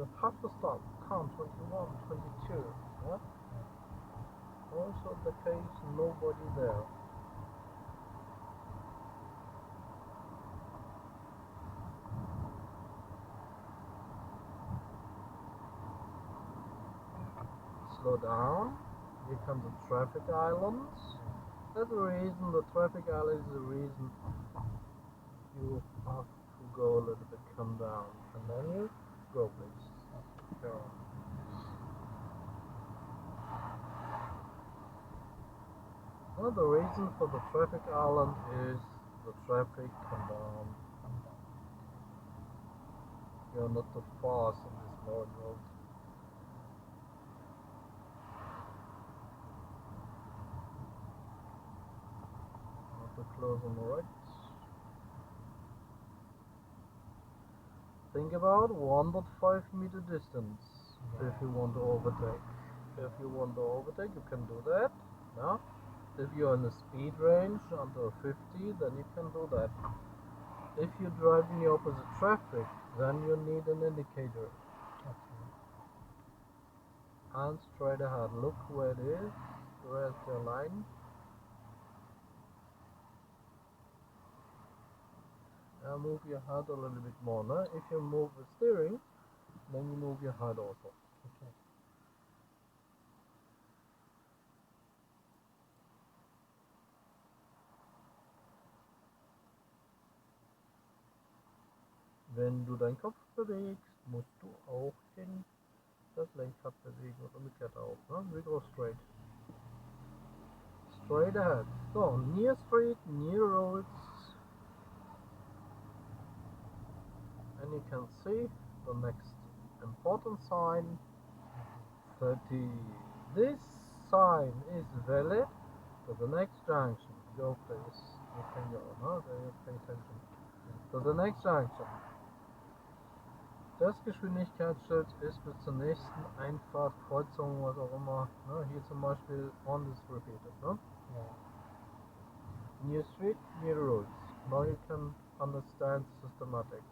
you have to stop. Count 21, 22. Yeah? Also the case, nobody there. Slow down. Here come the traffic islands. That's the reason, the traffic island is the reason you have to go a little bit, come down. And then you go, please. Go on. Well, the reason for the traffic island is the traffic come down. You're not too fast on this road. Not too close on the right. Think about 1.5 meter distance if you want to overtake. If you want to overtake, you can do that. No? If you're in the speed range under 50, then you can do that. If you drive in the opposite traffic, then you need an indicator. Okay. And straight ahead. Look where it is. Where's the line? Now move your head a little bit more. No? If you move the steering, then you move your head also. Okay. Wenn du deinen Kopf bewegst, musst du auch das Lenkrad bewegen und umgekehrt auch. Ne? We go straight. Straight ahead. So, near street, near roads. And you can see the next important sign, 30. This sign is valid to the next junction. Go please. You can go, no? There you pay attention. To the next junction. Das Geschwindigkeitsschild ist bis zur nächsten Einfahrt, Kreuzung, was auch immer. Ne? Hier zum Beispiel on is repeated. Ne? Yeah. Near street, near roads. Now you can understand systematic.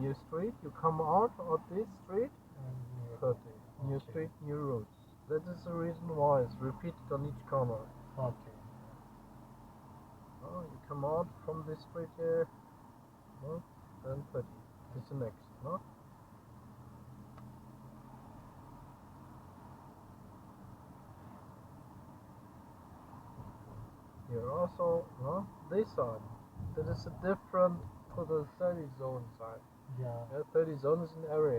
Near street, you come out of this street, And near 30. Near Okay. street, near roads. That is the reason why it's repeated on each corner. Okay. You come out from this street here, no? Then 30. It's the next. No? Here also, no? This side. That is a different to the 30 zone side. Yeah. 30 zone is an area.